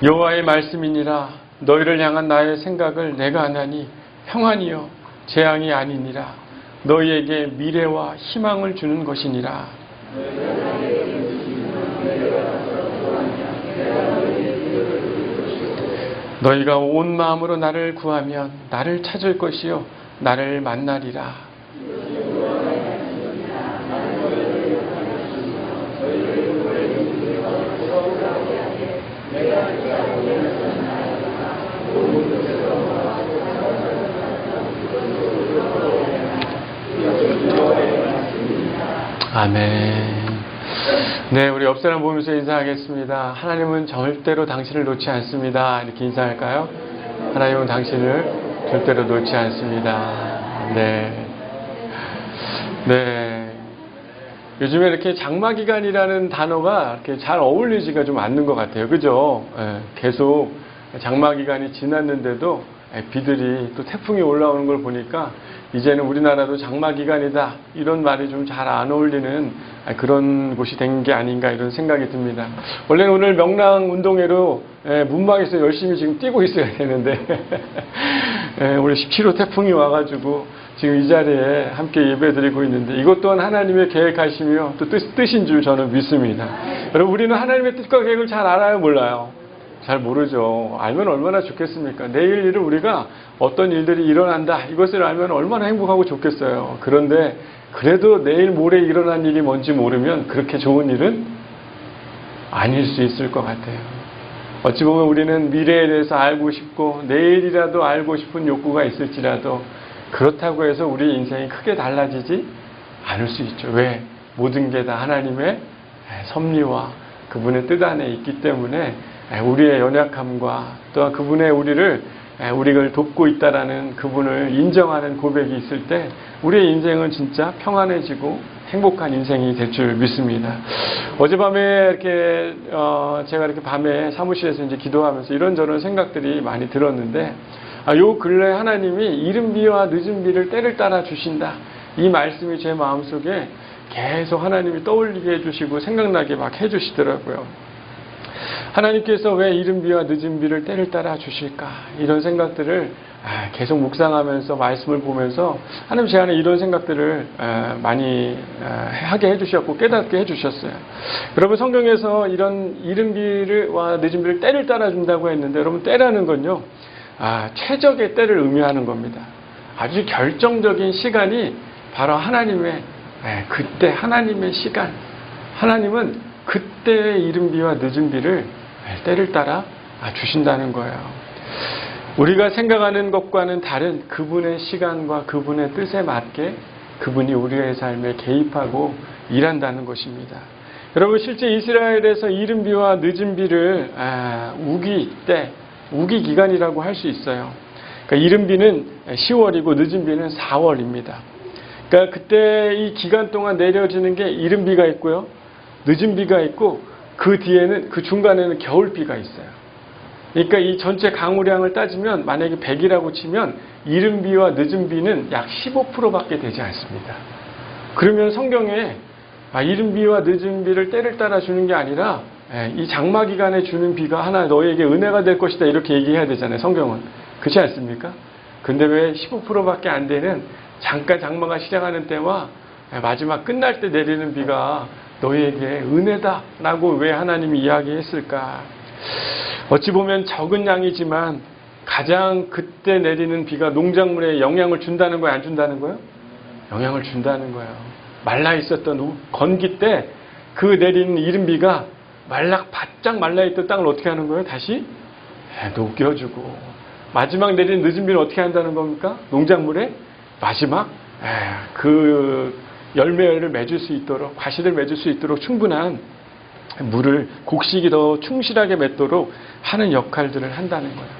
여호와의 말씀이니라. 너희를 향한 나의 생각을 내가 아나니 평안이요 재앙이 아니니라. 너희에게 미래와 희망을 주는 것이니라. 너희가 온 마음으로 나를 구하면 나를 찾을 것이요 나를 만나리라. 아멘. 네, 우리 옆 사람 보면서 인사하겠습니다. 하나님은 절대로 당신을 놓지 않습니다. 이렇게 인사할까요? 하나님은 당신을 절대로 놓지 않습니다. 네. 네. 요즘에 이렇게 장마기간이라는 단어가 이렇게 잘 어울리지가 좀 않는 것 같아요. 그죠? 계속 장마기간이 지났는데도 비들이 또 태풍이 올라오는 걸 보니까 이제는 우리나라도 장마기간이다 이런 말이 좀 잘 안 어울리는 그런 곳이 된 게 아닌가 이런 생각이 듭니다. 원래는 오늘 명랑운동회로 문방에서 열심히 지금 뛰고 있어야 되는데 우리 17호 태풍이 와가지고 지금 이 자리에 함께 예배드리고 있는데 이것 또한 하나님의 계획하시며 또 뜻인 줄 저는 믿습니다. 여러분 우리는 하나님의 뜻과 계획을 잘 알아요 몰라요? 잘 모르죠. 알면 얼마나 좋겠습니까? 내일 일을 우리가 어떤 일들이 일어난다 이것을 알면 얼마나 행복하고 좋겠어요. 그런데 그래도 내일 모레 일어난 일이 뭔지 모르면 그렇게 좋은 일은 아닐 수 있을 것 같아요. 어찌 보면 우리는 미래에 대해서 알고 싶고 내일이라도 알고 싶은 욕구가 있을지라도 그렇다고 해서 우리 인생이 크게 달라지지 않을 수 있죠. 왜? 모든 게 다 하나님의 섭리와 그분의 뜻 안에 있기 때문에 우리의 연약함과 또한 그분의 우리를 돕고 있다라는 그분을 인정하는 고백이 있을 때 우리의 인생은 진짜 평안해지고 행복한 인생이 될 줄 믿습니다. 어젯밤에 이렇게 제가 이렇게 밤에 사무실에서 이제 기도하면서 이런저런 생각들이 많이 들었는데 요 근래 하나님이 이른 비와 늦은 비를 때를 따라 주신다. 이 말씀이 제 마음속에 계속 하나님이 떠올리게 해주시고 생각나게 막 해주시더라고요. 하나님께서 왜 이른 비와 늦은 비를 때를 따라 주실까? 이런 생각들을 계속 묵상하면서 말씀을 보면서 하나님 제 안에 이런 생각들을 많이 하게 해주셨고 깨닫게 해주셨어요. 여러분 성경에서 이런 이른 비와 늦은 비를 때를 따라 준다고 했는데 여러분 때라는 건요. 최적의 때를 의미하는 겁니다. 아주 결정적인 시간이 바로 하나님의 그때 하나님의 시간. 하나님은 그때의 이른 비와 늦은 비를 때를 따라 주신다는 거예요. 우리가 생각하는 것과는 다른 그분의 시간과 그분의 뜻에 맞게 그분이 우리의 삶에 개입하고 일한다는 것입니다. 여러분 실제 이스라엘에서 이른 비와 늦은 비를 우기 때, 우기 기간이라고 할 수 있어요. 그러니까 이른 비는 10월이고 늦은 비는 4월입니다. 그러니까 그때 이 기간 동안 내려지는 게 이른 비가 있고요. 늦은 비가 있고 그 뒤에는 그 중간에는 겨울 비가 있어요. 그러니까 이 전체 강우량을 따지면 만약에 100이라고 치면 이른 비와 늦은 비는 약 15%밖에 되지 않습니다. 그러면 성경에 이른 비와 늦은 비를 때를 따라 주는 게 아니라 이 장마 기간에 주는 비가 하나 너에게 은혜가 될 것이다 이렇게 얘기해야 되잖아요. 성경은. 그렇지 않습니까? 근데 왜 15%밖에 안 되는 잠깐 장마가 시작하는 때와 마지막 끝날 때 내리는 비가 너희에게 은혜다라고 왜 하나님이 이야기했을까? 어찌 보면 적은 양이지만 가장 그때 내리는 비가 농작물에 영향을 준다는 거예요? 안 준다는 거예요? 영향을 준다는 거예요. 말라 있었던 건기 때 그 내리는 이른 비가 바짝 말라있던 땅을 어떻게 하는 거예요? 다시 녹여주고 마지막 내리는 늦은 비는 어떻게 한다는 겁니까? 농작물에 마지막 그 열매를 맺을 수 있도록 과실을 맺을 수 있도록 충분한 물을 곡식이 더 충실하게 맺도록 하는 역할들을 한다는 거예요.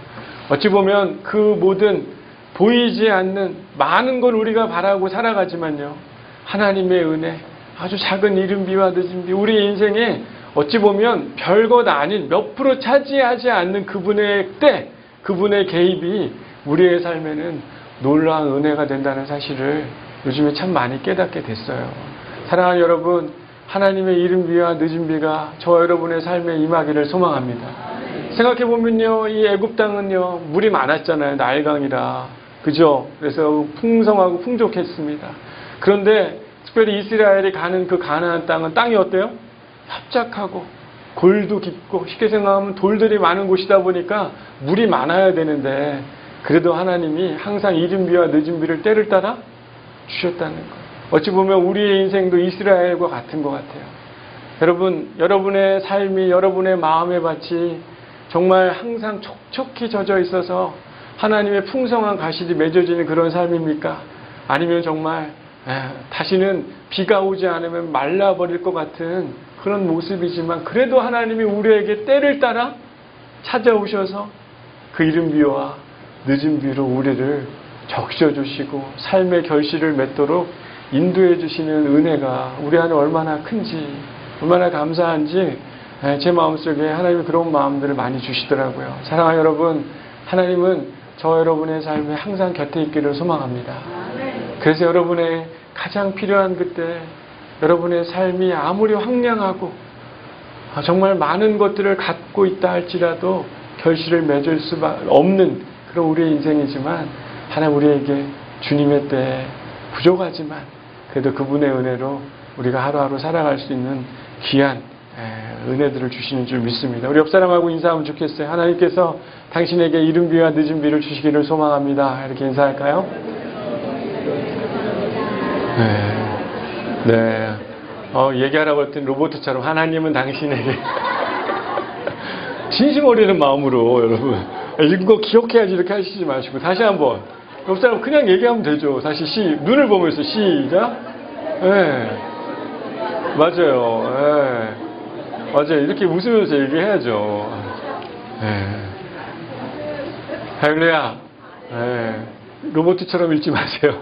어찌 보면 그 모든 보이지 않는 많은 걸 우리가 바라고 살아가지만요. 하나님의 은혜, 아주 작은 이른 비와 늦은 비, 우리 인생에 어찌 보면 별것 아닌 몇 프로 차지하지 않는 그분의 때, 그분의 개입이 우리의 삶에는 놀라운 은혜가 된다는 사실을 요즘에 참 많이 깨닫게 됐어요. 사랑하는 여러분, 하나님의 이른 비와 늦은 비가 저와 여러분의 삶에 임하기를 소망합니다. 생각해보면요, 이 애굽 땅은요, 물이 많았잖아요. 나일강이라. 그죠? 그래서 풍성하고 풍족했습니다. 그런데 특별히 이스라엘이 가는 그 가나안 땅은 땅이 어때요? 협착하고 골도 깊고 쉽게 생각하면 돌들이 많은 곳이다 보니까 물이 많아야 되는데 그래도 하나님이 항상 이른 비와 늦은 비를 때를 따라 주셨다는 것. 어찌 보면 우리의 인생도 이스라엘과 같은 것 같아요. 여러분, 여러분의 삶이 여러분의 마음의 밭이 정말 항상 촉촉히 젖어 있어서 하나님의 풍성한 가시리 맺어지는 그런 삶입니까? 아니면 정말 다시는 비가 오지 않으면 말라버릴 것 같은 그런 모습이지만 그래도 하나님이 우리에게 때를 따라 찾아오셔서 그 이른 비와 늦은 비로 우리를 적셔주시고 삶의 결실을 맺도록 인도해 주시는 은혜가 우리 안에 얼마나 큰지, 얼마나 감사한지 제 마음속에 하나님이 그런 마음들을 많이 주시더라고요. 사랑하는 여러분, 하나님은 저 여러분의 삶에 항상 곁에 있기를 소망합니다. 그래서 여러분의 가장 필요한 그때 여러분의 삶이 아무리 황량하고 정말 많은 것들을 갖고 있다 할지라도 결실을 맺을 수 없는 그런 우리의 인생이지만 하나님 우리에게 주님의 때에 부족하지만 그래도 그분의 은혜로 우리가 하루하루 살아갈 수 있는 귀한 은혜들을 주시는 줄 믿습니다. 우리 옆 사람하고 인사하면 좋겠어요. 하나님께서 당신에게 이른 비와 늦은 비를 주시기를 소망합니다. 이렇게 인사할까요? 네. 얘기하라고 했더니 로봇처럼 하나님은 당신에게 진심 어리는 마음으로 여러분 이거 기억해야지 이렇게 하시지 마시고 다시 한번 옆 사람 그냥 얘기하면 되죠. 다시 눈을 보면서 시작. 맞아요. 맞아요. 이렇게 웃으면서 얘기해야죠. 할렐루야. 로봇처럼 읽지 마세요.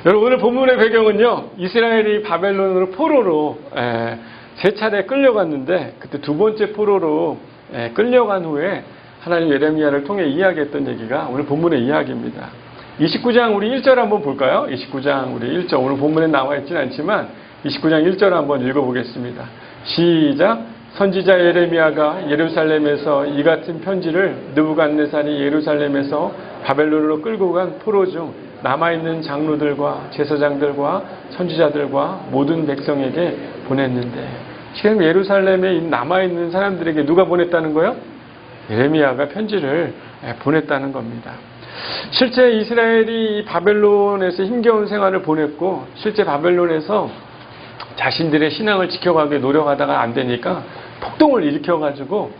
여러분 오늘 본문의 배경은요. 이스라엘이 바벨론으로 포로로 세 차례 끌려갔는데 그때 두 번째 포로로 끌려간 후에 하나님 예레미야를 통해 이야기했던 얘기가 오늘 본문의 이야기입니다. 29장 우리 1절 한번 볼까요? 29장 우리 1절 오늘 본문에 나와 있지는 않지만 29장 1절 한번 읽어보겠습니다. 시작. 선지자 예레미야가 예루살렘에서 이 같은 편지를 느부갓네살이 예루살렘에서 바벨론으로 끌고 간 포로 중 남아있는 장로들과 제사장들과 선지자들과 모든 백성에게 보냈는데 지금 예루살렘에 남아있는 사람들에게 누가 보냈다는 거예요? 예레미야가 편지를 보냈다는 겁니다. 실제 이스라엘이 바벨론에서 힘겨운 생활을 보냈고 실제 바벨론에서 자신들의 신앙을 지켜가기 노력하다가 안 되니까 폭동을 일으켜가지고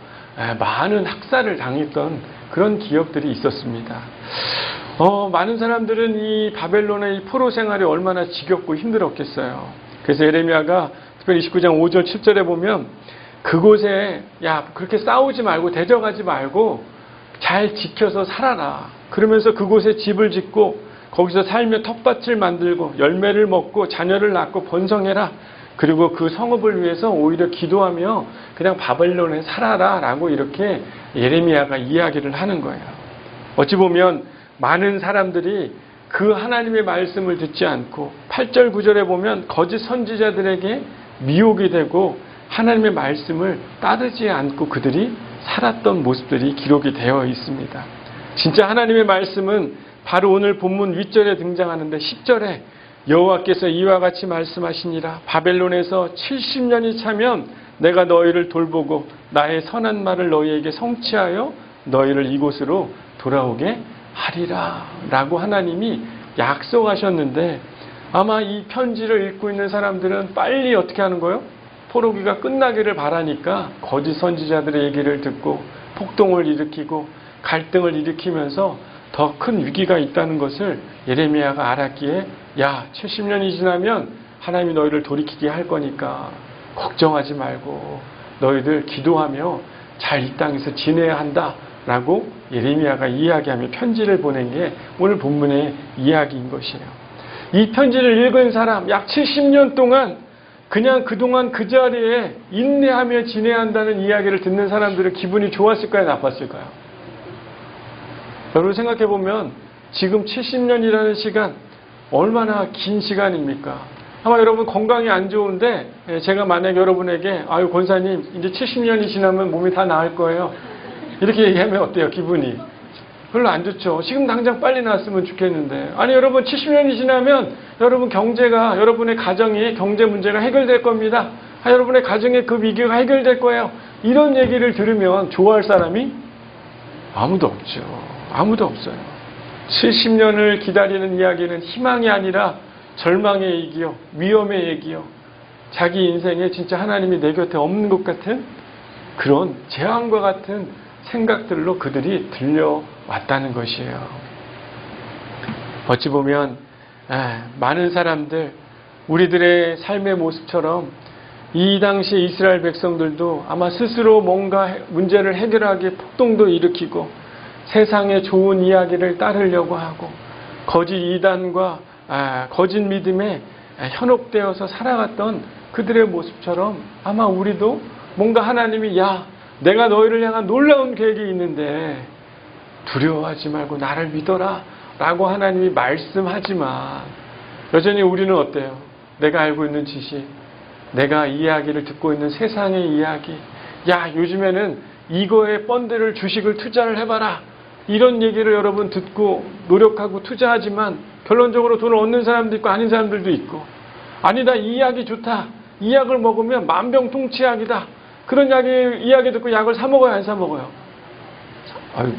많은 학살을 당했던 그런 기억들이 있었습니다. 많은 사람들은 이 바벨론의 이 포로 생활이 얼마나 지겹고 힘들었겠어요. 그래서 예레미야가 특별히 29장 5절 7절에 보면 그곳에 그렇게 싸우지 말고 대적하지 말고 잘 지켜서 살아라. 그러면서 그곳에 집을 짓고 거기서 살며 텃밭을 만들고 열매를 먹고 자녀를 낳고 번성해라. 그리고 그 성읍을 위해서 오히려 기도하며 그냥 바벨론에 살아라 라고 이렇게 예레미야가 이야기를 하는 거예요. 어찌 보면 많은 사람들이 그 하나님의 말씀을 듣지 않고 8절 9절에 보면 거짓 선지자들에게 미혹이 되고 하나님의 말씀을 따르지 않고 그들이 살았던 모습들이 기록이 되어 있습니다. 진짜 하나님의 말씀은 바로 오늘 본문 윗절에 등장하는데 10절에 여호와께서 이와 같이 말씀하시니라. 바벨론에서 70년이 차면 내가 너희를 돌보고 나의 선한 말을 너희에게 성취하여 너희를 이곳으로 돌아오게 하리라 라고 하나님이 약속하셨는데 아마 이 편지를 읽고 있는 사람들은 빨리 어떻게 하는 거예요? 포로기가 끝나기를 바라니까 거짓 선지자들의 얘기를 듣고 폭동을 일으키고 갈등을 일으키면서 더 큰 위기가 있다는 것을 예레미야가 알았기에 70년이 지나면 하나님이 너희를 돌이키게 할 거니까 걱정하지 말고 너희들 기도하며 잘 이 땅에서 지내야 한다 라고 예레미야가 이야기하며 편지를 보낸 게 오늘 본문의 이야기인 것이에요. 이 편지를 읽은 사람 약 70년 동안 그냥 그동안 그 자리에 인내하며 지내야 한다는 이야기를 듣는 사람들은 기분이 좋았을까요? 나빴을까요? 여러분 생각해보면 지금 70년이라는 시간 얼마나 긴 시간입니까? 아마 여러분 건강이 안 좋은데 제가 만약에 여러분에게 아유 권사님 이제 70년이 지나면 몸이 다 나을 거예요. 이렇게 얘기하면 어때요? 기분이? 별로 안 좋죠. 지금 당장 빨리 나았으면 좋겠는데. 아니 여러분 70년이 지나면 여러분 경제가 여러분의 가정이 경제 문제가 해결될 겁니다. 여러분의 가정의 그 위기가 해결될 거예요. 이런 얘기를 들으면 좋아할 사람이 아무도 없죠. 아무도 없어요. 70년을 기다리는 이야기는 희망이 아니라 절망의 얘기요. 위험의 얘기요. 자기 인생에 진짜 하나님이 내 곁에 없는 것 같은 그런 재앙과 같은 생각들로 그들이 들려왔다는 것이에요. 어찌 보면 많은 사람들 우리들의 삶의 모습처럼 이 당시 이스라엘 백성들도 아마 스스로 뭔가 문제를 해결하기에 폭동도 일으키고 세상의 좋은 이야기를 따르려고 하고 거짓 이단과 거짓 믿음에 현혹되어서 살아갔던 그들의 모습처럼 아마 우리도 뭔가 하나님이 내가 너희를 향한 놀라운 계획이 있는데 두려워하지 말고 나를 믿어라 라고 하나님이 말씀하지만 여전히 우리는 어때요? 내가 알고 있는 지식, 내가 이야기를 듣고 있는 세상의 이야기, 요즘에는 이거에 펀드를 주식을 투자를 해봐라 이런 얘기를 여러분 듣고 노력하고 투자하지만 결론적으로 돈을 얻는 사람도 있고 아닌 사람들도 있고 아니다 이 약이 좋다 이 약을 먹으면 만병통치약이다 그런 이야기 듣고 약을 사 먹어요 안 사 먹어요?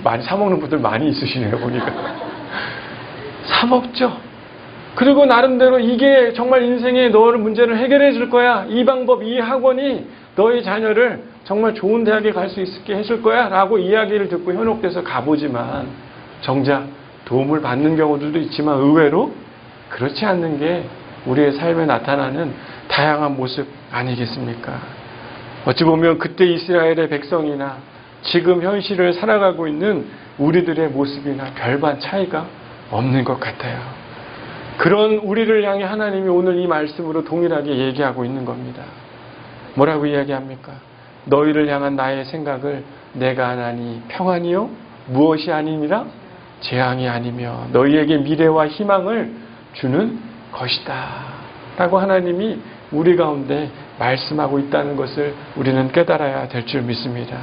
많이 사 먹는 분들 많이 있으시네요 보니까. 사 먹죠. 그리고 나름대로 이게 정말 인생의 너를 문제를 해결해 줄 거야. 이 방법, 이 학원이 너희 자녀를 정말 좋은 대학에 갈 수 있게 해줄 거야 라고 이야기를 듣고 현혹돼서 가보지만 정작 도움을 받는 경우들도 있지만 의외로 그렇지 않는 게 우리의 삶에 나타나는 다양한 모습 아니겠습니까? 어찌 보면 그때 이스라엘의 백성이나 지금 현실을 살아가고 있는 우리들의 모습이나 별반 차이가 없는 것 같아요. 그런 우리를 향해 하나님이 오늘 이 말씀으로 동일하게 얘기하고 있는 겁니다. 뭐라고 이야기합니까? 너희를 향한 나의 생각을 내가 하나니 평안이요? 무엇이 아니니라? 재앙이 아니며 너희에게 미래와 희망을 주는 것이다. 라고 하나님이 우리 가운데 말씀하고 있다는 것을 우리는 깨달아야 될 줄 믿습니다.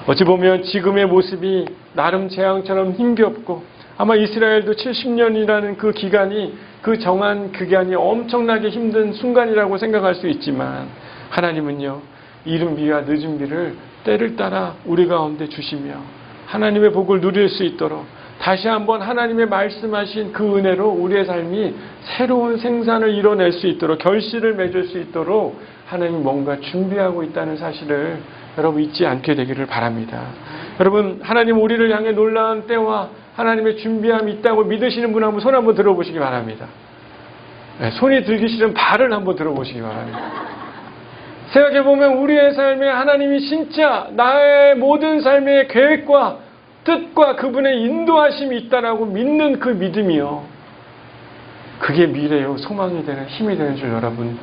어찌 보면 지금의 모습이 나름 재앙처럼 힘겹고 아마 이스라엘도 70년이라는 그 기간이 그 정한 기간이 엄청나게 힘든 순간이라고 생각할 수 있지만 하나님은요 이른 비와 늦은 비를 때를 따라 우리 가운데 주시며 하나님의 복을 누릴 수 있도록 다시 한번 하나님의 말씀하신 그 은혜로 우리의 삶이 새로운 생산을 이뤄낼 수 있도록 결실을 맺을 수 있도록 하나님이 뭔가 준비하고 있다는 사실을 여러분 잊지 않게 되기를 바랍니다. 여러분 하나님 우리를 향해 놀라운 때와 하나님의 준비함이 있다고 믿으시는 분 한번 손 한번 들어보시기 바랍니다. 손이 들기 싫으면 발을 한번 들어보시기 바랍니다. 생각해보면 우리의 삶에 하나님이 진짜 나의 모든 삶의 계획과 뜻과 그분의 인도하심이 있다라고 믿는 그 믿음이요. 그게 미래요. 소망이 되는 힘이 되는 줄 여러분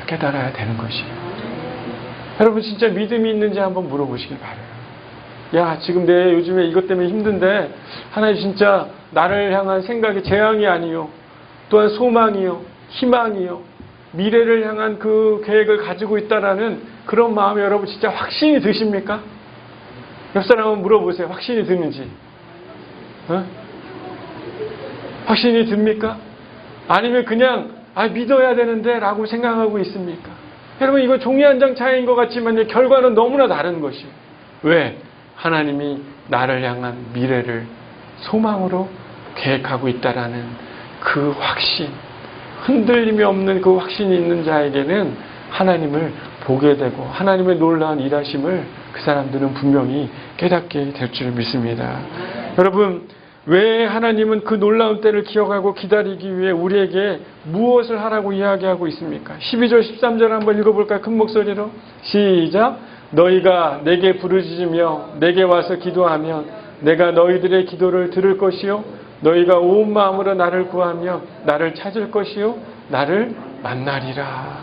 깨달아야 되는 것이에요. 여러분 진짜 믿음이 있는지 한번 물어보시길 바라요. 지금 내 요즘에 이것 때문에 힘든데 하나님 진짜 나를 향한 생각이 재앙이 아니요. 또한 소망이요. 희망이요. 미래를 향한 그 계획을 가지고 있다라는 그런 마음에 여러분 진짜 확신이 드십니까? 옆 사람 한번 물어보세요. 확신이 드는지. 확신이 듭니까? 아니면 그냥 믿어야 되는데 라고 생각하고 있습니까? 여러분 이거 종이 한 장 차이인 것 같지만 결과는 너무나 다른 것이에요. 왜? 하나님이 나를 향한 미래를 소망으로 계획하고 있다라는 그 확신, 흔들림이 없는 그 확신이 있는 자에게는 하나님을 보게 되고 하나님의 놀라운 일하심을 그 사람들은 분명히 깨닫게 될 줄 믿습니다. 여러분 왜 하나님은 그 놀라운 때를 기억하고 기다리기 위해 우리에게 무엇을 하라고 이야기하고 있습니까? 12절 13절 한번 읽어볼까요? 큰 목소리로 시작. 너희가 내게 부르짖으며 내게 와서 기도하면 내가 너희들의 기도를 들을 것이요 너희가 온 마음으로 나를 구하며 나를 찾을 것이요 나를 만나리라.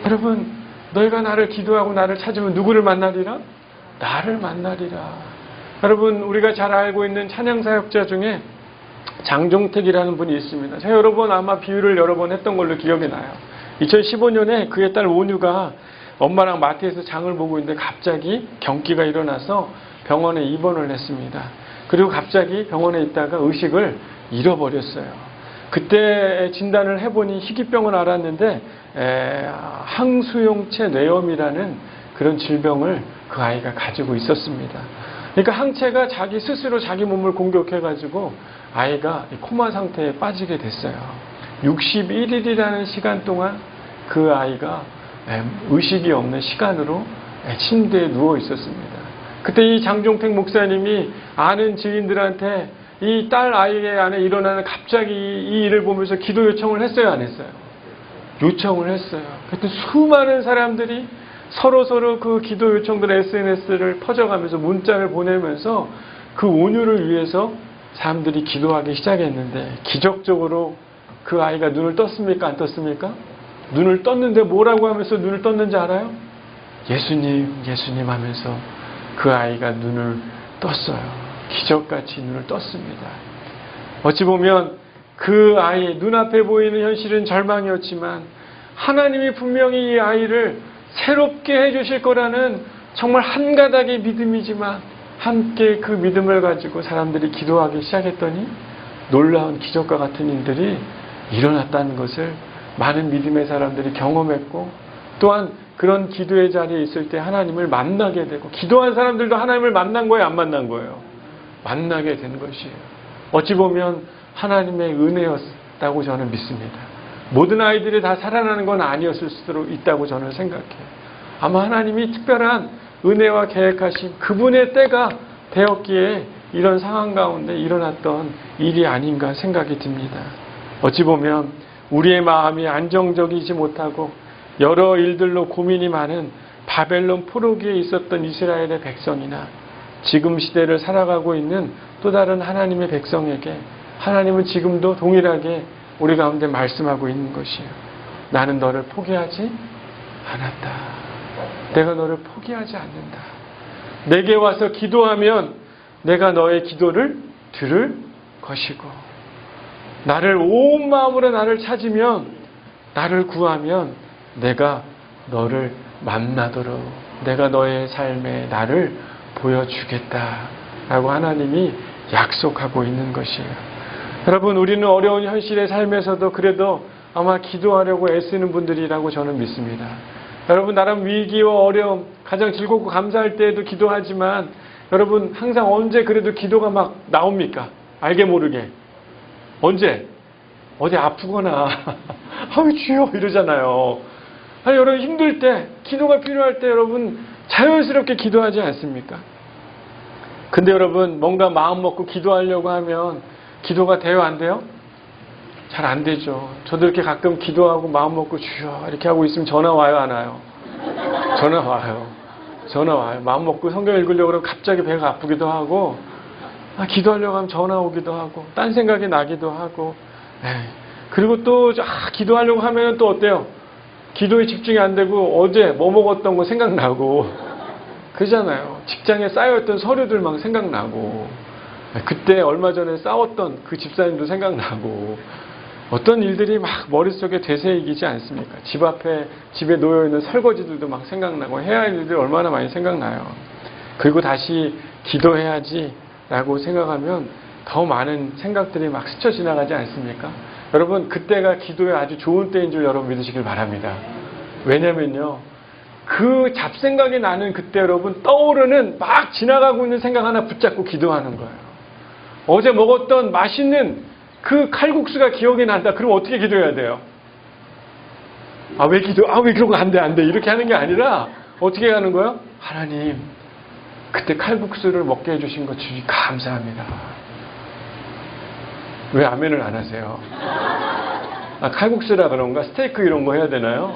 여러분 너희가 나를 기도하고 나를 찾으면 누구를 만나리라? 나를 만나리라. 여러분 우리가 잘 알고 있는 찬양사역자 중에 장종택이라는 분이 있습니다. 제가 여러 번 아마 비유를 여러 번 했던 걸로 기억이 나요. 2015년에 그의 딸 온유가 엄마랑 마트에서 장을 보고 있는데 갑자기 경기가 일어나서 병원에 입원을 했습니다. 그리고 갑자기 병원에 있다가 의식을 잃어버렸어요. 그때 진단을 해보니 희귀병을 알았는데 항수용체 뇌염이라는 그런 질병을 그 아이가 가지고 있었습니다. 그러니까 항체가 자기 스스로 자기 몸을 공격해가지고 아이가 코마 상태에 빠지게 됐어요. 61일이라는 시간 동안 그 아이가 의식이 없는 시간으로 침대에 누워 있었습니다. 그때 이 장종택 목사님이 아는 지인들한테 이 딸 아이 안에 일어나는 갑자기 이 일을 보면서 기도 요청을 했어요, 안 했어요? 요청을 했어요. 그때 수많은 사람들이 서로 그 기도 요청들 SNS를 퍼져가면서 문자를 보내면서 그 온유를 위해서 사람들이 기도하기 시작했는데 기적적으로 그 아이가 눈을 떴습니까? 안 떴습니까? 눈을 떴는데 뭐라고 하면서 눈을 떴는지 알아요? 예수님, 예수님 하면서 그 아이가 눈을 떴어요. 기적같이 눈을 떴습니다. 어찌 보면 그 아이 눈앞에 보이는 현실은 절망이었지만 하나님이 분명히 이 아이를 새롭게 해주실 거라는 정말 한 가닥의 믿음이지만 함께 그 믿음을 가지고 사람들이 기도하기 시작했더니 놀라운 기적과 같은 일들이 일어났다는 것을 많은 믿음의 사람들이 경험했고 또한 그런 기도의 자리에 있을 때 하나님을 만나게 되고 기도한 사람들도 하나님을 만난 거예요? 안 만난 거예요? 만나게 된 것이에요. 어찌 보면 하나님의 은혜였다고 저는 믿습니다. 모든 아이들이 다 살아나는 건 아니었을 수도 있다고 저는 생각해요. 아마 하나님이 특별한 은혜와 계획하신 그분의 때가 되었기에 이런 상황 가운데 일어났던 일이 아닌가 생각이 듭니다. 어찌 보면 우리의 마음이 안정적이지 못하고 여러 일들로 고민이 많은 바벨론 포로기에 있었던 이스라엘의 백성이나 지금 시대를 살아가고 있는 또 다른 하나님의 백성에게 하나님은 지금도 동일하게 우리 가운데 말씀하고 있는 것이에요. 나는 너를 포기하지 않았다. 내가 너를 포기하지 않는다. 내게 와서 기도하면 내가 너의 기도를 들을 것이고 나를 온 마음으로 나를 찾으면 나를 구하면 내가 너를 만나도록 내가 너의 삶에 나를 보여주겠다라고 하나님이 약속하고 있는 것이에요. 여러분 우리는 어려운 현실의 삶에서도 그래도 아마 기도하려고 애쓰는 분들이라고 저는 믿습니다. 여러분 나름 위기와 어려움 가장 즐겁고 감사할 때에도 기도하지만 여러분 항상 언제 그래도 기도가 막 나옵니까? 알게 모르게. 언제? 어디 아프거나 아유 주여 이러잖아요. 아니 여러분 힘들 때 기도가 필요할 때 여러분 자연스럽게 기도하지 않습니까? 근데 여러분 뭔가 마음 먹고 기도하려고 하면 기도가 돼요 안 돼요? 잘 안 되죠. 저도 이렇게 가끔 기도하고 마음 먹고 주여 이렇게 하고 있으면 전화 와요 안 와요? 전화 와요. 전화 와요. 마음 먹고 성경 읽으려고 그러면 갑자기 배가 아프기도 하고 기도하려고 하면 전화 오기도 하고 딴 생각이 나기도 하고 그리고 또 기도하려고 하면 또 어때요? 기도에 집중이 안 되고 어제 뭐 먹었던 거 생각나고 그러잖아요. 직장에 쌓여있던 서류들 막 생각나고 그때 얼마 전에 싸웠던 그 집사님도 생각나고 어떤 일들이 막 머릿속에 되새기지 않습니까? 집 앞에 집에 놓여있는 설거지들도 막 생각나고 해야 할 일들이 얼마나 많이 생각나요. 그리고 다시 기도해야지 라고 생각하면 더 많은 생각들이 막 스쳐 지나가지 않습니까? 여러분 그때가 기도의 아주 좋은 때인 줄 여러분 믿으시길 바랍니다. 왜냐면요 그 잡생각이 나는 그때 여러분 떠오르는 막 지나가고 있는 생각 하나 붙잡고 기도하는 거예요. 어제 먹었던 맛있는 그 칼국수가 기억이 난다. 그럼 어떻게 기도해야 돼요? 왜 그런 거 안 돼 이렇게 하는 게 아니라 어떻게 하는 거예요? 하나님 그때 칼국수를 먹게 해주신 것 주님 감사합니다. 왜 아멘을 안 하세요? 칼국수라 그런가? 스테이크 이런 거 해야 되나요?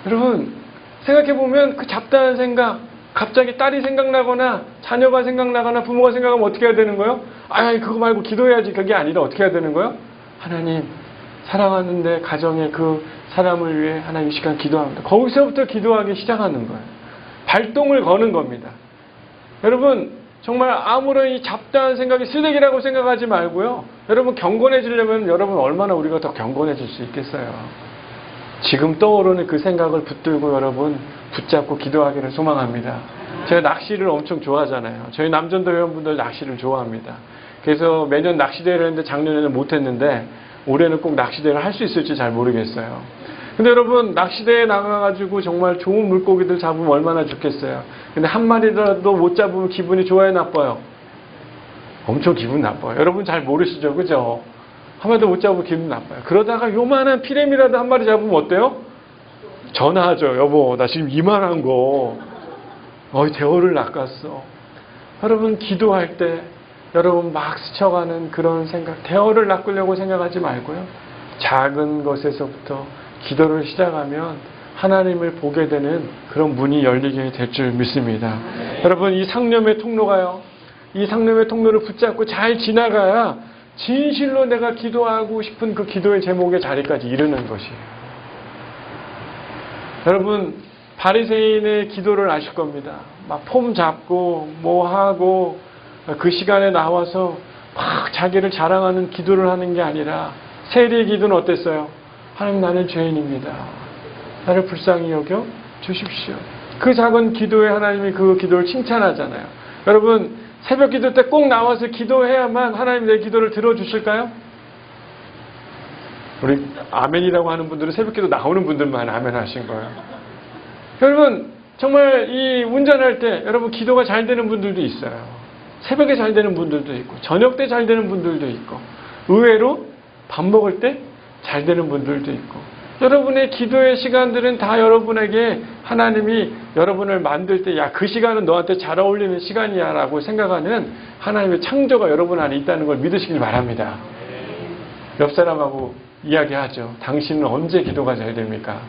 여러분 생각해보면 그 잡다한 생각 갑자기 딸이 생각나거나 자녀가 생각나거나 부모가 생각하면 어떻게 해야 되는 거예요? 그거 말고 기도해야지. 그게 아니라 어떻게 해야 되는 거예요? 하나님 사랑하는데 가정의 그 사람을 위해 하나님 이 시간 기도합니다. 거기서부터 기도하기 시작하는 거예요. 발동을 거는 겁니다. 여러분 정말 아무런 이 잡다한 생각이 쓰레기라고 생각하지 말고요. 여러분 경건해지려면 여러분 얼마나 우리가 더 경건해질 수 있겠어요. 지금 떠오르는 그 생각을 붙들고 여러분 붙잡고 기도하기를 소망합니다. 제가 낚시를 엄청 좋아하잖아요. 저희 남전도 회원분들 낚시를 좋아합니다. 그래서 매년 낚시대회를 했는데 작년에는 못했는데 올해는 꼭 낚시대회를 할 수 있을지 잘 모르겠어요. 근데 여러분 낚시대회에 나가가지고 정말 좋은 물고기들 잡으면 얼마나 좋겠어요. 근데 한 마리라도 못 잡으면 기분이 좋아요, 나빠요? 엄청 기분 나빠요. 여러분 잘 모르시죠, 그죠? 한 마리도 못 잡으면 기분 나빠요. 그러다가 요만한 피레미라도 한 마리 잡으면 어때요? 전화하죠. 여보, 나 지금 이만한 거 대어를 낚았어. 여러분 기도할 때 여러분 막 스쳐가는 그런 생각, 대어를 낚으려고 생각하지 말고요. 작은 것에서부터 기도를 시작하면 하나님을 보게 되는 그런 문이 열리게 될 줄 믿습니다. 여러분 이 상념의 통로가요. 이 상념의 통로를 붙잡고 잘 지나가야 진실로 내가 기도하고 싶은 그 기도의 제목의 자리까지 이르는 것이에요. 여러분 바리새인의 기도를 아실 겁니다. 막 폼 잡고 뭐 하고 그 시간에 나와서 막 자기를 자랑하는 기도를 하는 게 아니라 세리의 기도는 어땠어요? 하나님 나는 죄인입니다. 나를 불쌍히 여겨 주십시오. 그 작은 기도에 하나님이 그 기도를 칭찬하잖아요. 여러분 새벽 기도 때 꼭 나와서 기도해야만 하나님 내 기도를 들어주실까요? 우리 아멘이라고 하는 분들은 새벽 기도 나오는 분들만 아멘 하신 거예요. 여러분 정말 이 운전할 때 여러분 기도가 잘 되는 분들도 있어요. 새벽에 잘 되는 분들도 있고 저녁 때 잘 되는 분들도 있고 의외로 밥 먹을 때 잘 되는 분들도 있고 여러분의 기도의 시간들은 다 여러분에게 하나님이 여러분을 만들 때 야, 그 시간은 너한테 잘 어울리는 시간이야 라고 생각하는 하나님의 창조가 여러분 안에 있다는 걸 믿으시길 바랍니다. 옆 사람하고 이야기하죠. 당신은 언제 기도가 잘 됩니까?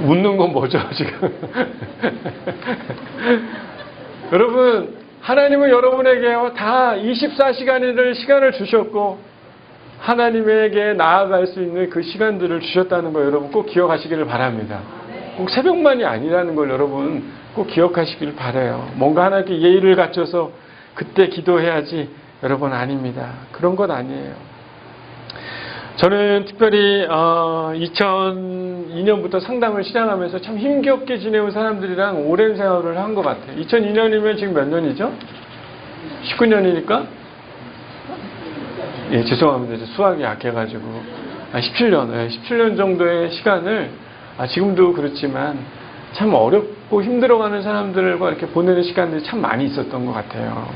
웃는 건 뭐죠 지금? 여러분 하나님은 여러분에게 다 24시간을 시간을 주셨고 하나님에게 나아갈 수 있는 그 시간들을 주셨다는 거 여러분 꼭 기억하시기를 바랍니다. 꼭 새벽만이 아니라는 걸 여러분 꼭 기억하시길 바라요. 뭔가 하나님께 예의를 갖춰서 그때 기도해야지 여러분 아닙니다. 그런 것 아니에요. 저는 특별히 2002년부터 상담을 시작하면서 참 힘겹게 지내온 사람들이랑 오랜 생활을 한 것 같아요. 2002년이면 지금 몇 년이죠? 19년이니까? 예, 죄송합니다. 수학이 약해가지고 17년, 17년 정도의 시간을 지금도 그렇지만 참 어렵고 힘들어가는 사람들과 이렇게 보내는 시간들이 참 많이 있었던 것 같아요.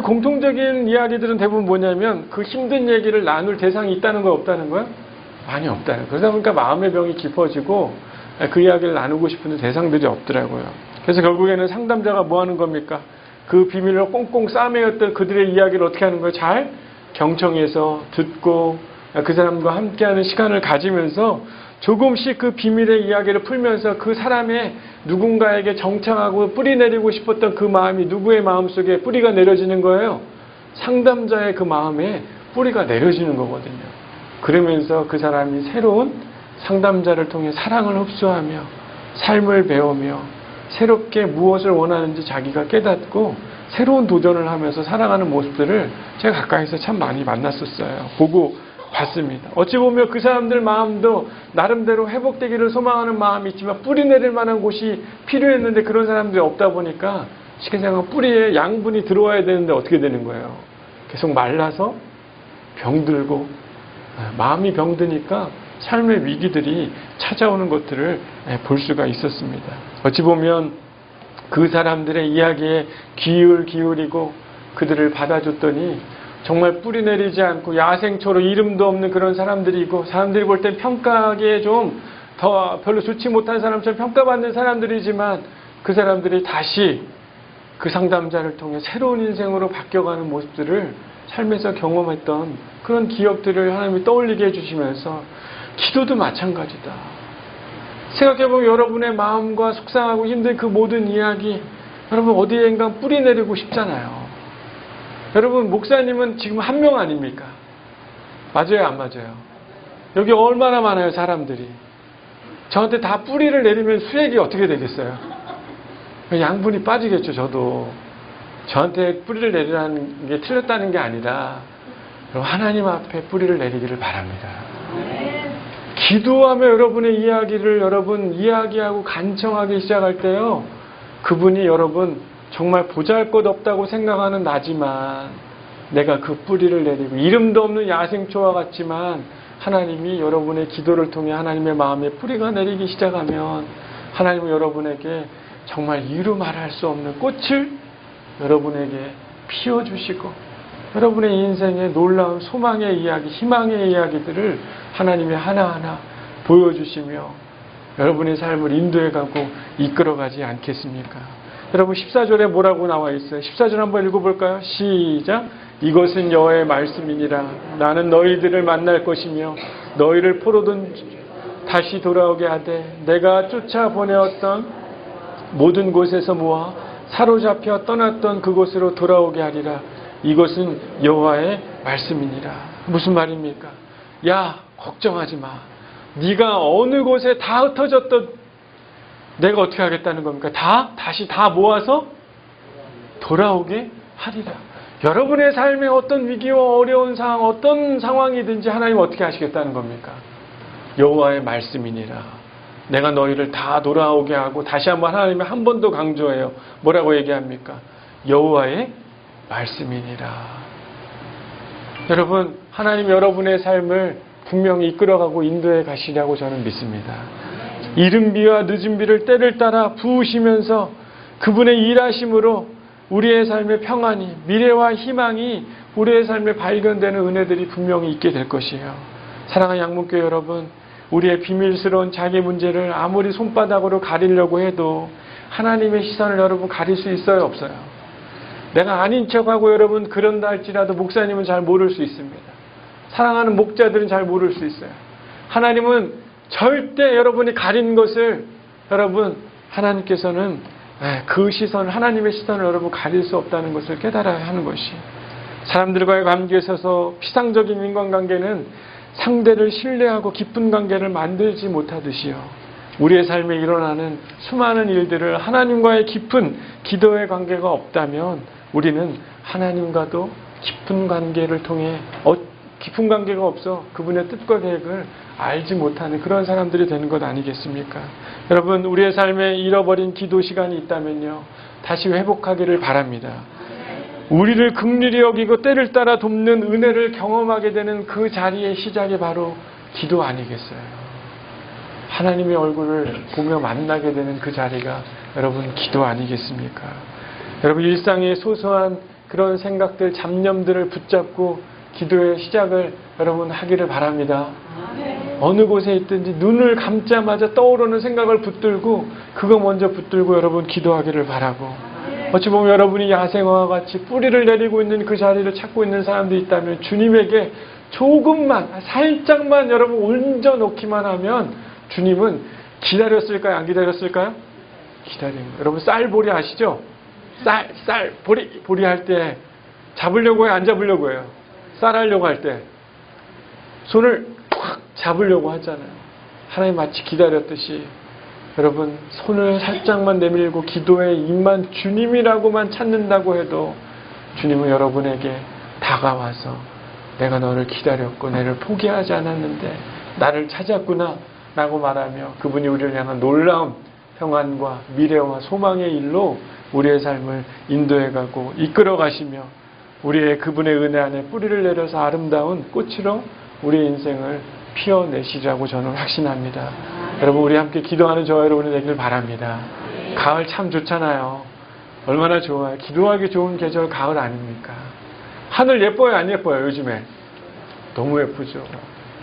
공통적인 이야기들은 대부분 뭐냐면 그 힘든 얘기를 나눌 대상이 있다는 거야 없다는 거야? 많이 없다는 거야. 그러다 보니까 마음의 병이 깊어지고 그 이야기를 나누고 싶은데 대상들이 없더라고요. 그래서 결국에는 상담자가 뭐 하는 겁니까? 그 비밀을 꽁꽁 싸매었던 그들의 이야기를 어떻게 하는 거예요? 잘 경청해서 듣고 그 사람과 함께하는 시간을 가지면서 조금씩 그 비밀의 이야기를 풀면서 그 사람의 누군가에게 정착하고 뿌리 내리고 싶었던 그 마음이 누구의 마음속에 뿌리가 내려지는 거예요? 상담자의 그 마음에 뿌리가 내려지는 거거든요. 그러면서 그 사람이 새로운 상담자를 통해 사랑을 흡수하며 삶을 배우며 새롭게 무엇을 원하는지 자기가 깨닫고 새로운 도전을 하면서 살아가는 모습들을 제가 가까이서 참 많이 만났었어요. 보고 봤습니다. 어찌 보면 그 사람들 마음도 나름대로 회복되기를 소망하는 마음이 있지만 뿌리 내릴 만한 곳이 필요했는데 그런 사람들이 없다 보니까 쉽게 생각하면 뿌리에 양분이 들어와야 되는데 어떻게 되는 거예요? 계속 말라서 병들고 마음이 병드니까 삶의 위기들이 찾아오는 것들을 볼 수가 있었습니다. 어찌 보면 그 사람들의 이야기에 귀를 기울이고 그들을 받아줬더니 정말 뿌리 내리지 않고 야생초로 이름도 없는 그런 사람들이고 사람들이 볼 땐 평가하기에 좀 더 별로 좋지 못한 사람처럼 평가받는 사람들이지만 그 사람들이 다시 그 상담자를 통해 새로운 인생으로 바뀌어가는 모습들을 삶에서 경험했던 그런 기억들을 하나님이 떠올리게 해주시면서 기도도 마찬가지다. 생각해보면 여러분의 마음과 속상하고 힘든 그 모든 이야기 여러분 어디엔가 뿌리 내리고 싶잖아요. 여러분 목사님은 지금 한 명 아닙니까? 맞아요 안 맞아요? 여기 얼마나 많아요 사람들이. 저한테 다 뿌리를 내리면 수액이 어떻게 되겠어요? 양분이 빠지겠죠. 저도 저한테 뿌리를 내리라는 게 틀렸다는 게 아니라 여러분 하나님 앞에 뿌리를 내리기를 바랍니다. 기도하며 여러분의 이야기를 여러분 이야기하고 간청하기 시작할 때요, 그분이 여러분 정말 보잘것없다고 생각하는 나지만 내가 그 뿌리를 내리고 이름도 없는 야생초와 같지만 하나님이 여러분의 기도를 통해 하나님의 마음에 뿌리가 내리기 시작하면 하나님은 여러분에게 정말 이루 말할 수 없는 꽃을 여러분에게 피워주시고 여러분의 인생의 놀라운 소망의 이야기, 희망의 이야기들을 하나님이 하나하나 보여주시며 여러분의 삶을 인도해가고 이끌어가지 않겠습니까? 여러분 14절에 뭐라고 나와 있어요? 14절 한번 읽어볼까요? 시작! 이것은 여호와의 말씀이니라. 나는 너희들을 만날 것이며 너희를 포로든 다시 돌아오게 하되 내가 쫓아보내었던 모든 곳에서 모아 사로잡혀 떠났던 그곳으로 돌아오게 하리라. 이것은 여호와의 말씀이니라. 무슨 말입니까? 야, 걱정하지 마. 네가 어느 곳에 다 흩어졌던 내가 어떻게 하겠다는 겁니까? 다시 모아서 돌아오게 하리라. 여러분의 삶의 어떤 위기와 어려운 상황, 어떤 상황이든지 하나님 어떻게 하시겠다는 겁니까? 여호와의 말씀이니라. 내가 너희를 다 돌아오게 하고, 다시 한번 하나님이 한 번 더 강조해요. 뭐라고 얘기합니까? 여호와의 말씀이니라. 여러분, 하나님 여러분의 삶을 분명히 이끌어가고 인도해 가시려고 저는 믿습니다. 이른 비와 늦은 비를 때를 따라 부으시면서 그분의 일하심으로 우리의 삶의 평안이, 미래와 희망이 우리의 삶에 발견되는 은혜들이 분명히 있게 될 것이에요. 사랑하는 양문교회 여러분, 우리의 비밀스러운 자기 문제를 아무리 손바닥으로 가리려고 해도 하나님의 시선을 여러분 가릴 수 있어요, 없어요? 내가 아닌 척하고 여러분 그런다 할지라도 목사님은 잘 모를 수 있습니다. 사랑하는 목자들은 잘 모를 수 있어요. 하나님은 절대 여러분이 가린 것을 여러분 하나님께서는 그 시선, 하나님의 시선을 여러분 가릴 수 없다는 것을 깨달아야 하는 것이, 사람들과의 관계에 있어서 피상적인 인간관계는 상대를 신뢰하고 깊은 관계를 만들지 못하듯이요, 우리의 삶에 일어나는 수많은 일들을 하나님과의 깊은 기도의 관계가 없다면 우리는 하나님과도 깊은 관계를 통해 깊은 관계가 없어 그분의 뜻과 계획을 알지 못하는 그런 사람들이 되는 것 아니겠습니까? 여러분, 우리의 삶에 잃어버린 기도 시간이 있다면요, 다시 회복하기를 바랍니다. 우리를 긍휼히 여기고 때를 따라 돕는 은혜를 경험하게 되는 그 자리의 시작이 바로 기도 아니겠어요? 하나님의 얼굴을 보며 만나게 되는 그 자리가 여러분 기도 아니겠습니까? 여러분, 일상의 소소한 그런 생각들, 잡념들을 붙잡고 기도의 시작을 여러분 하기를 바랍니다. 어느 곳에 있든지 눈을 감자마자 떠오르는 생각을 붙들고 그거 먼저 붙들고 여러분 기도하기를 바라고, 어찌 보면 여러분이 야생화와 같이 뿌리를 내리고 있는 그 자리를 찾고 있는 사람들이 있다면 주님에게 조금만, 살짝만 여러분 얹어놓기만 하면 주님은 기다렸을까요? 안 기다렸을까요? 기다린 거예요. 여러분 쌀보리 아시죠? 보리 할 때 잡으려고 해요? 안 잡으려고 해요? 쌀 하려고 할 때 손을 꽉 잡으려고 하잖아요. 하나님 마치 기다렸듯이 여러분 손을 살짝만 내밀고 기도의 입만 주님이라고만 찾는다고 해도 주님은 여러분에게 다가와서 내가 너를 기다렸고 너를 포기하지 않았는데 나를 찾았구나 라고 말하며 그분이 우리를 향한 놀라운 평안과 미래와 소망의 일로 우리의 삶을 인도해가고 이끌어가시며 우리의 그분의 은혜 안에 뿌리를 내려서 아름다운 꽃으로 우리의 인생을 피워내시라고 저는 확신합니다. 여러분, 우리 함께 기도하는 저와 여러분이 되길 바랍니다. 가을 참 좋잖아요. 얼마나 좋아요. 기도하기 좋은 계절 가을 아닙니까? 하늘 예뻐요, 안 예뻐요, 요즘에? 너무 예쁘죠.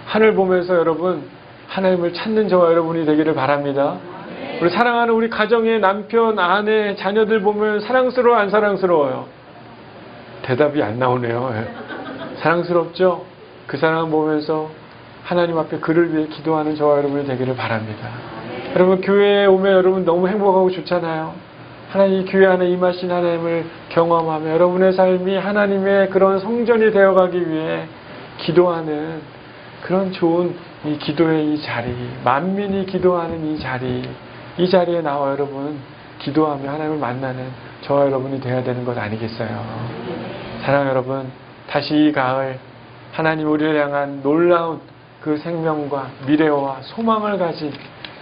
하늘 보면서 여러분 하나님을 찾는 저와 여러분이 되기를 바랍니다. 우리 사랑하는 우리 가정의 남편, 아내, 자녀들 보면 사랑스러워, 안 사랑스러워요? 대답이 안 나오네요. 사랑스럽죠? 그 사랑 보면서 하나님 앞에 그를 위해 기도하는 저와 여러분이 되기를 바랍니다. 여러분, 교회에 오면 여러분 너무 행복하고 좋잖아요. 하나님 교회 안에 임하신 하나님을 경험하며 여러분의 삶이 하나님의 그런 성전이 되어가기 위해 기도하는 그런 좋은 이 기도의 이 자리, 만민이 기도하는 이 자리에 나와 여러분 기도하며 하나님을 만나는 저와 여러분이 되어야 되는 것 아니겠어요? 사랑하는 여러분, 다시 이 가을 하나님 우리를 향한 놀라운 그 생명과 미래와 소망을 가진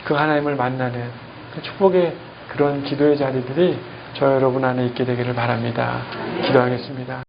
그 하나님을 만나는 그 축복의 그런 기도의 자리들이 저 여러분 안에 있게 되기를 바랍니다. 기도하겠습니다.